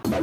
Guys,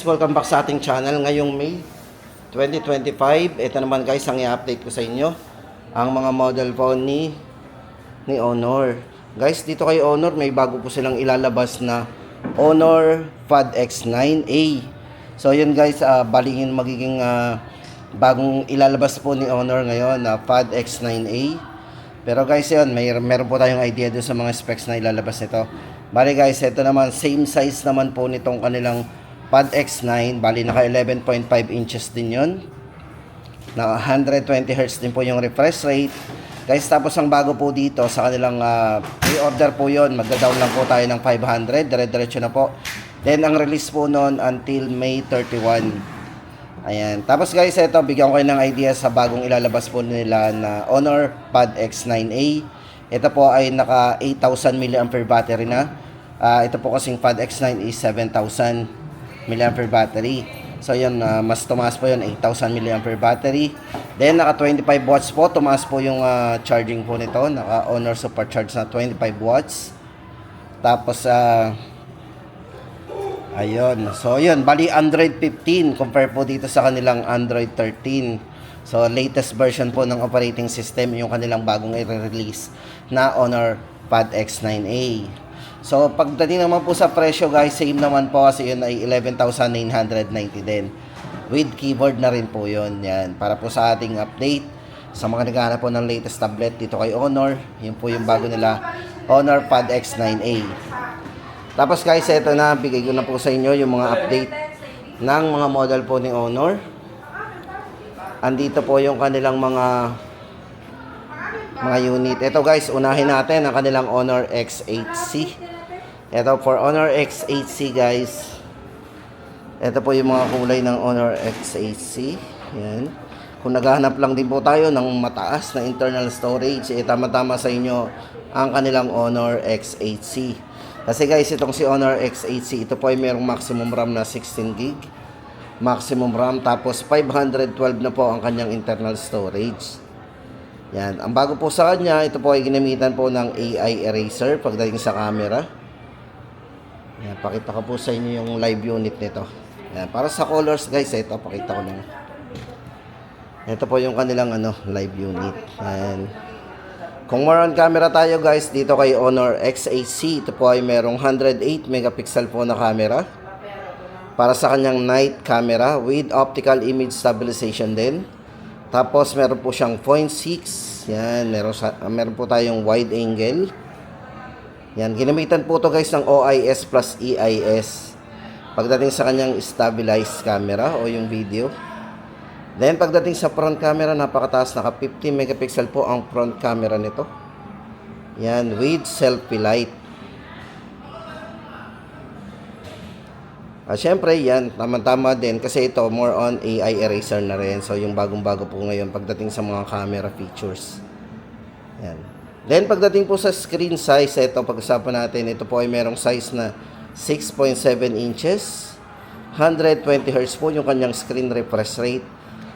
welcome back sa ating channel. Ngayong May 2025, ito naman guys ang i-update ko sa inyo ang mga model phone ni Honor. Guys, dito kay Honor may bago po silang ilalabas na Honor Pad X9A. So yun guys, balingin magiging bagong ilalabas po ni Honor ngayon na Pad X9A. Pero guys, yun, meron po tayong idea doon sa mga specs na ilalabas nito. Bali guys, ito naman same size naman po nitong kanilang Pad X9, bali naka 11.5 inches din yun. Na 120 Hz din po yung refresh rate. Guys, tapos ang bago po dito sa kanilang pre-order po yun, magda-down lang po tayo ng 500, dire-diretso na po. Then ang release po noon until May 31. Ayan. Tapos guys, ito, bigyan ko kayo ng idea sa bagong ilalabas po nila na Honor Pad X9A. Ito po ay naka 8,000 mAh battery na. Ito po kasing Pad X9 is 7,000 mAh battery. So yun, mas tumaas po yun, 8,000 mAh battery. Then naka 25 watts po, tumaas po yung charging po nito. Naka Honor Supercharge na 25 watts. Tapos ayun, so yun, bali Android 15 compare po dito sa kanilang Android 13. So latest version po ng operating system yung kanilang bagong i-release na Honor Pad X9A. So, pagdating naman po sa presyo guys, same naman po kasi yun ay 11,990 din. With keyboard na rin po yun. Yan. Para po sa ating update, sa mga naghahanap po ng latest tablet dito kay Honor, yun po yung bago nila, Honor Pad X9A. Tapos guys, ito na, bigay ko na po sa inyo yung mga update ng mga model po ni Honor. Andito po yung kanilang mga unit. Ito guys, unahin natin ang kanilang Honor X8C. Ito for Honor X8C guys. Ito po yung mga kulay ng Honor X8C. Yan. Kung naghahanap lang din po tayo ng mataas na internal storage, tama-tama sa inyo ang kanilang Honor X8C. Kasi guys, itong si Honor X8C, ito po ay mayroong maximum RAM na 16GB. Maximum RAM, tapos 512 na po ang kanyang internal storage. Yan. Ang bago po sa kanya, ito po ay ginamitan po ng AI eraser pagdating sa camera. Yan, pakita ko po sa inyo yung live unit nito. Yan, para sa colors guys, ito pakita ko lang. Ito po yung kanilang live unit. Yan. Kung more on camera tayo guys, dito kay Honor X8C, ito po ay merong 108 megapixel po na camera. Para sa kanyang night camera with optical image stabilization din. Tapos meron po siyang 0.6. Yan, meron po tayong wide angle. Yan, ginamitan po to guys ng OIS plus EIS pagdating sa kanyang stabilized camera o yung video. Then pagdating sa front camera, napakataas, naka 50 megapixel po ang front camera nito. Yan, with selfie light. Syempre yan, tama-tama din kasi ito more on AI eraser na rin. So yung bagong-bago po ngayon pagdating sa mga camera features. Yan. Then pagdating po sa screen size, ito pag-usapan natin, ito po ay merong size na 6.7 inches. 120 Hz po yung kanyang screen refresh rate.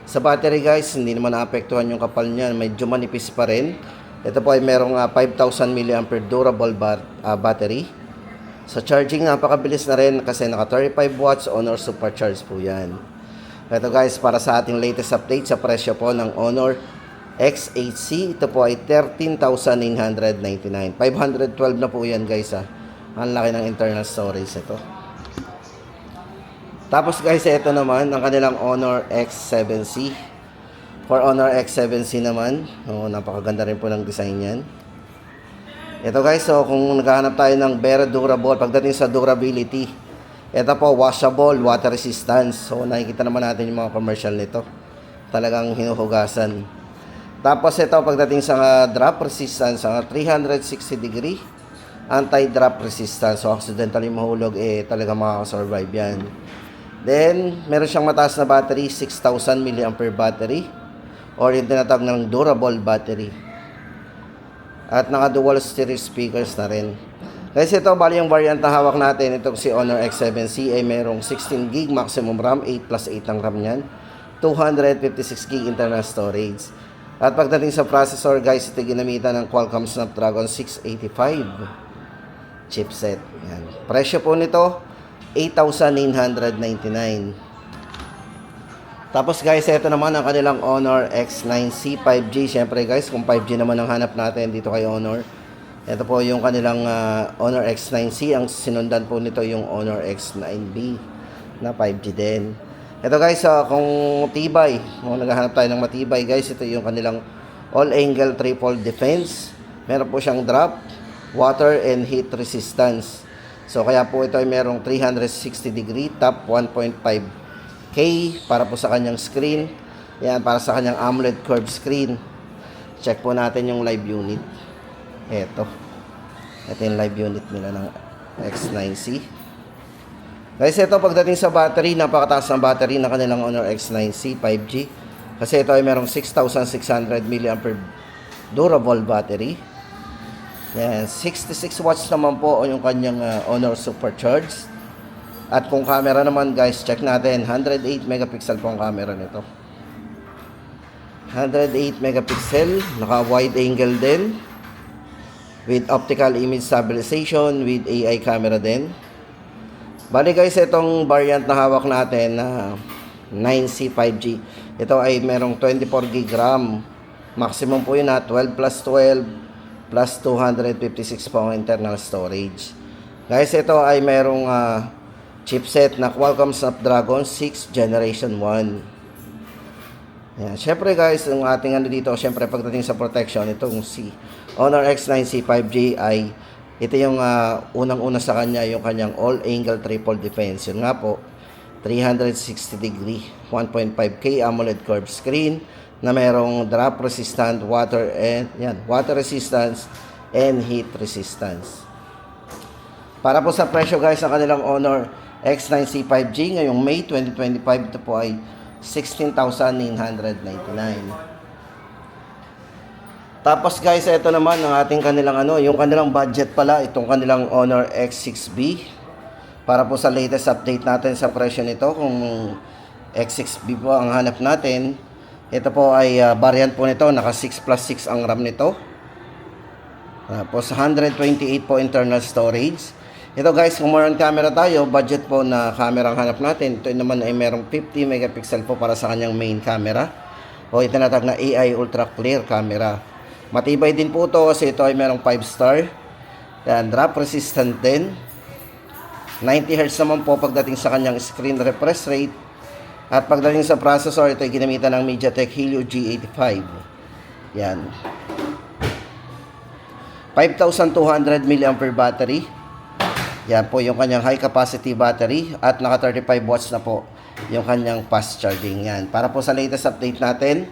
Sa battery guys, hindi naman naapektuhan yung kapal niya, medyo manipis pa rin. Ito po ay merong 5,000 mAh durable battery. Sa charging, napakabilis na rin kasi naka 35 watts Honor Supercharge po yan. Ito guys, para sa ating latest update sa presyo po ng Honor X8C, ito po ay 13,999. 512 na po yan guys . Ang laki ng internal storage ito. Tapos guys, ito naman ang kanilang Honor X7C. For Honor X7C naman, napakaganda rin po ng design yan. Ito guys, so kung naghahanap tayo ng very durable, pagdating sa durability, ito po washable, water resistance. So nakikita naman natin yung mga commercial nito. Talagang hinuhugasan. Tapos ito pagdating sa drop resistance, 360 degree anti-drop resistance. So accidentally mahulog, talagang makakasurvive yan. Then meron siyang mataas na battery, 6,000 mAh battery, or yung tinatawag ng durable battery. At naka dual stereo speakers na rin. Kasi ito, bali yung variant na hawak natin, itong si Honor X7C ay merong 16GB maximum RAM, 8 plus 8 ang RAM niyan, 256GB internal storage. At pagdating sa processor guys, ito ginamitan ng Qualcomm Snapdragon 685 chipset. Yan. Presyo po nito, 8,999. Tapos guys, ito naman ang kanilang Honor X9C 5G. Siyempre guys, kung 5G naman ang hanap natin dito kay Honor, ito po yung kanilang Honor X9C. Ang sinundan po nito yung Honor X9B na 5G din. Ito guys, kung tibay, kung naghahanap tayo ng matibay guys, ito yung kanilang all-angle triple defense. Meron po siyang drop, water, and heat resistance. So kaya po ito ay merong 360 degree top 1.5K para po sa kanyang screen. Yan, para sa kanyang AMOLED curved screen. Check po natin yung live unit. Ito yung live unit nila ng X9C. Guys, ito pagdating sa battery, napakataas ng battery ng kanilang Honor X9C 5G. Kasi ito ay merong 6,600 mAh durable battery. Yan, 66 watts naman po yung kanyang Honor Supercharged. At kung camera naman guys, check natin, 108 megapixel po ang camera nito. 108 megapixel, naka wide angle din, with optical image stabilization, with AI camera din. Bali guys, itong variant na hawak natin na 9C 5G, ito ay merong 24GB RAM. Maximum po yun na 12 plus 12 plus 256 po ang internal storage. Guys, ito ay merong chipset na Qualcomm Snapdragon 6 Generation 1. Yan. Syempre guys, yung ating dito, syempre pagdating sa protection, itong si Honor X9C 5G ay ito yung unang-una sa kanya, yung kanyang all-angle triple defense. Yun nga po, 360 degree, 1.5K AMOLED curved screen na mayroong drop resistant, water resistance and heat resistance. Para po sa presyo guys, ang kanilang Honor X9C 5G ngayong May 2025, ito po ay 16,999. Tapos guys, ito naman ang ating kanilang yung kanilang budget pala, itong kanilang Honor X6B. Para po sa latest update natin sa presyo nito, kung X6B po ang hanap natin, ito po ay variant po nito, naka 6 plus 6 ang RAM nito. Tapos 128 po internal storage. Ito guys, kung more on camera tayo, budget po na camera ang hanap natin. Ito naman ay merong 50 megapixel po para sa kanyang main camera, o itinatag na AI Ultra Clear camera. Matibay din po ito kasi ito ay merong 5 star. Yan, drop resistant din. 90 Hz naman po pagdating sa kanyang screen refresh rate. At pagdating sa processor, ito ay ginamitan ng MediaTek Helio G85. Yan, 5,200 mAh battery. Yan po yung kanyang high capacity battery at naka 35 watts na po yung kanyang fast charging. Yan. Para po sa latest update natin,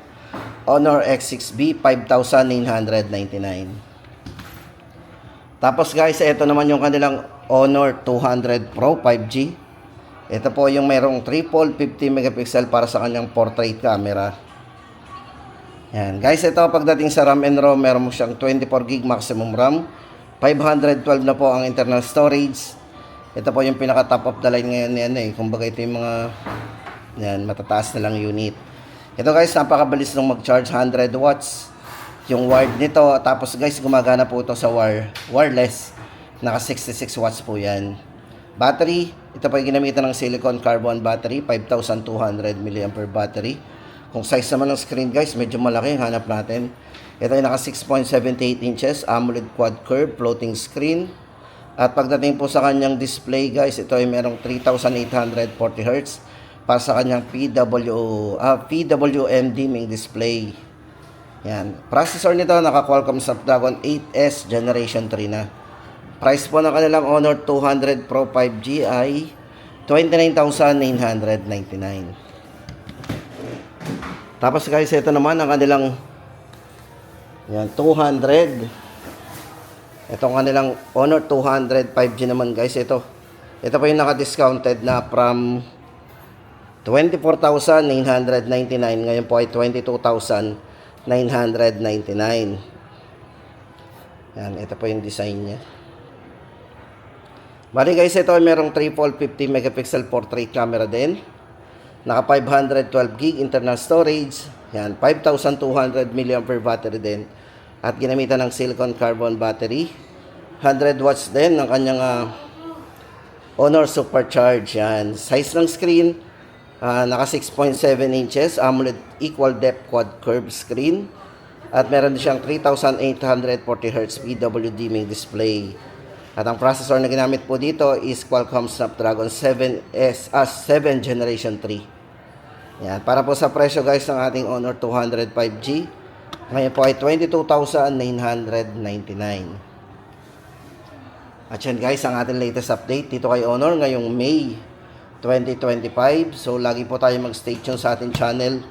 Honor X6B 5,999. Tapos guys, ito naman yung kanilang Honor 200 Pro 5G. Ito po yung merong triple 50 megapixel para sa kanyang portrait camera. Yan. Guys, ito pagdating sa RAM and ROM, meron mo siyang 24GB maximum RAM. 512 na po ang internal storage. Ito po yung pinaka top of the line ngayon kumbaga ito yung mga matataas na lang unit. Ito guys, napakabilis nung mag-charge, 100 watts yung wired nito. Tapos guys, gumagana po ito sa wireless. Naka 66 watts po yan. Battery, ito po yung ginamitan ng silicon carbon battery, 5,200 mAh battery. Kung size naman ng screen guys, medyo malaki ang hanap natin. Ito ay naka 6.78 inches AMOLED quad curve floating screen. At pagdating po sa kanyang display guys, ito ay merong 3,840 Hz para sa kanyang PWM dimming display. Yan. Processor nito naka Qualcomm Snapdragon 8S Generation 3 na. Price po ng kanilang Honor 200 Pro 5G ay 29,999. Tapos guys, ito naman ang kanilang 200. Itong kanilang Honor 200 5G naman guys, ito po yung naka-discounted na from 24,999, ngayon po ay 22,999. Yan, ito po yung design niya. Bali guys, ito ay merong triple 50 megapixel portrait camera din. Naka 512 gig internal storage. Yan, 5,200 mAh battery din. At ginamitan ng silicon carbon battery. 100 watts din ng kanyang Honor Supercharge. Yan, size ng screen, naka 6.7 inches, AMOLED equal depth quad curve screen. At meron din siyang 3840 Hz PW dimming display. At ang processor na ginamit po dito is Qualcomm Snapdragon 7 Generation 3. Yan, para po sa presyo guys ng ating Honor 205 5G, ngayon po ay 22,999. At yan guys, ang ating latest update dito kay Honor ngayong May 2025. So lagi po tayo mag-stay tuned sa ating channel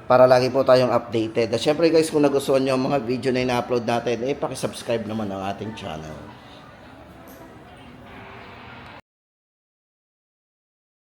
para lagi po tayong updated. At syempre guys, kung nagustuhan nyo ang mga video na ina-upload natin, pakisubscribe naman ang ating channel.